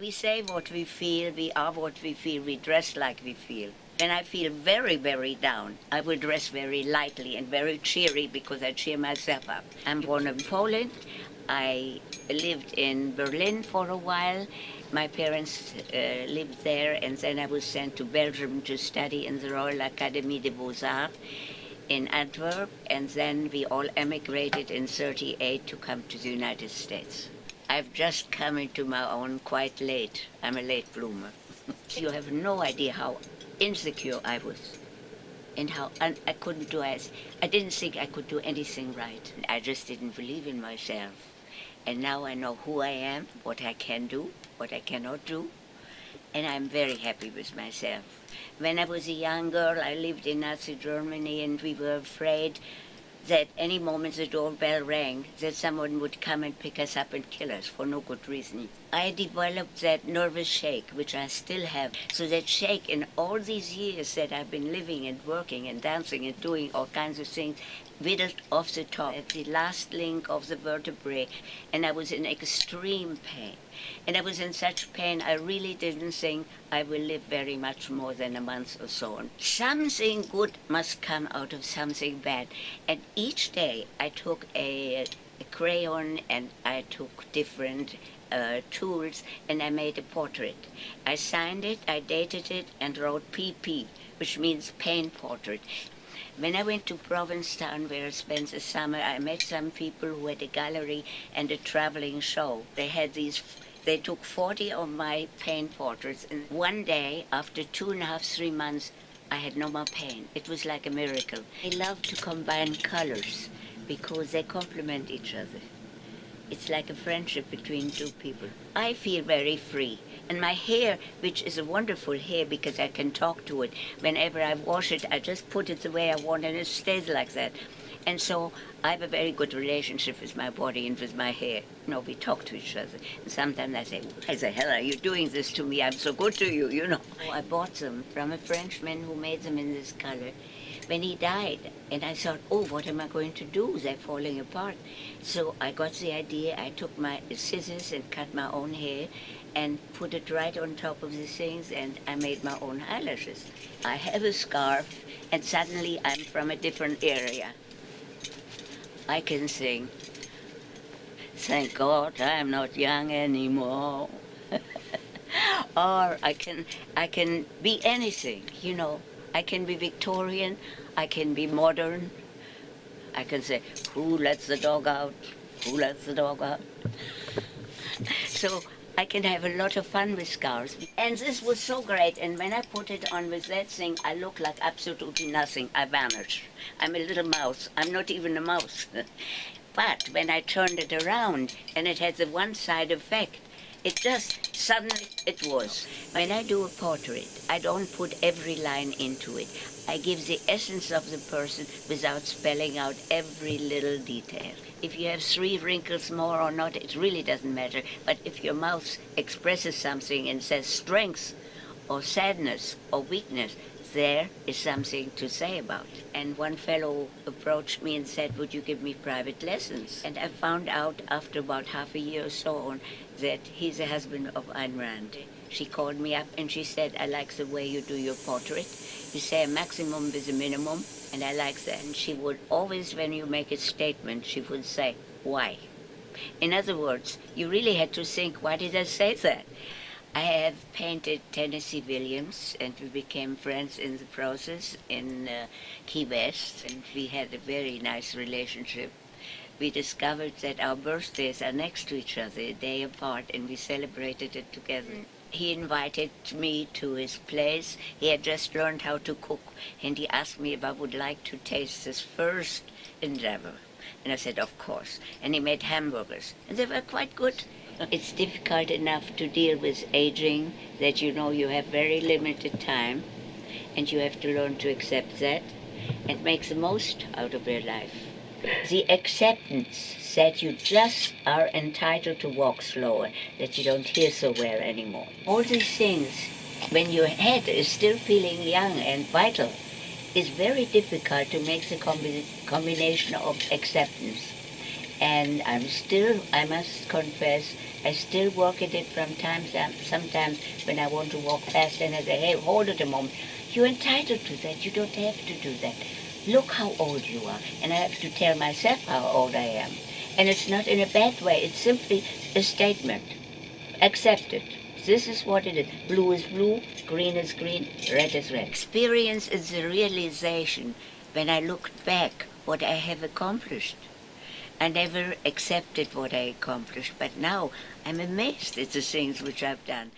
We say what we feel, we are what we feel, we dress like we feel. When I feel very, very down, I will dress very lightly and very cheery because I cheer myself up. I'm born in Poland. I lived in Berlin for a while. My parents lived there, and then I was sent to Belgium to study in the Royal Académie des Beaux-Arts in Antwerp, and then we all emigrated in '38 to come to the United States. I've just come into my own quite late. I'm a late bloomer. You have no idea how insecure I was and how I couldn't do it. I didn't think I could do anything right. I just didn't believe in myself. And now I know who I am, what I can do, what I cannot do, and I'm very happy with myself. When I was a young girl, I lived in Nazi Germany, and we were afraid that any moment the doorbell rang, that someone would come and pick us up and kill us for no good reason. I developed that nervous shake, which I still have. So that shake in all these years that I've been living and working and dancing and doing all kinds of things, whittled off the top at the last link of the vertebrae, and I was in extreme pain. And I was in such pain, I really didn't think I will live very much more than a month or so. Something good must come out of something bad. And each day I took a crayon and I took different tools and I made a portrait. I signed it, I dated it, and wrote PP, which means pain portrait. When I went to Provincetown, where I spent the summer, I met some people who had a gallery and a traveling show. They took 40 of my pain portraits, and one day, after 2.5, 3 months, I had no more pain. It was like a miracle. I love to combine colors because they complement each other. It's like a friendship between two people. I feel very free. And my hair, which is a wonderful hair because I can talk to it, whenever I wash it, I just put it the way I want and it stays like that. And so I have a very good relationship with my body and with my hair. You know, we talk to each other. And sometimes I say, why the hell are you doing this to me? I'm so good to you, you know. I bought them from a Frenchman who made them in this color when he died. And I thought, oh, what am I going to do? They're falling apart. So I got the idea. I took my scissors and cut my own hair and put it right on top of the things, and I made my own eyelashes. I have a scarf, and suddenly I'm from a different area. I can sing, thank God I'm not young anymore. Or I can be anything, you know. I can be Victorian, I can be modern. I can say, who lets the dog out? Who lets the dog out? So I can have a lot of fun with scarves. And this was so great. And when I put it on with that thing, I look like absolutely nothing. I vanish. I'm a little mouse. I'm not even a mouse. But when I turned it around, and it had the one-side effect, it just, suddenly it was. When I do a portrait, I don't put every line into it. I give the essence of the person without spelling out every little detail. If you have 3 wrinkles more or not, it really doesn't matter. But if your mouth expresses something and says strength or sadness or weakness, there is something to say about it. And one fellow approached me and said, would you give me private lessons? And I found out after about half a year or so on that he's the husband of Ayn Rand. She called me up and she said, I like the way you do your portrait. You say a maximum with a minimum, and I like that. And she would always, when you make a statement, she would say, why? In other words, you really had to think, why did I say that? I have painted Tennessee Williams, and we became friends in the process in Key West, and we had a very nice relationship. We discovered that our birthdays are next to each other, a day apart, and we celebrated it together. He invited me to his place. He had just learned how to cook, and he asked me if I would like to taste his first endeavor. And I said, of course. And he made hamburgers, and they were quite good. It's difficult enough to deal with aging that you know you have very limited time, and you have to learn to accept that and make the most out of your life. The acceptance that you just are entitled to walk slower, that you don't hear so well anymore. All these things, when your head is still feeling young and vital, is very difficult to make the combination of acceptance. And I must confess I still work at it from time to time. Sometimes when I want to walk fast and I say, hey, hold it a moment. You're entitled to that. You don't have to do that. Look how old you are. And I have to tell myself how old I am. And it's not in a bad way. It's simply a statement. Accept it. This is what it is. Blue is blue, green is green, red is red. Experience is the realization when I look back what I have accomplished. I never accepted what I accomplished, but now I'm amazed at the things which I've done.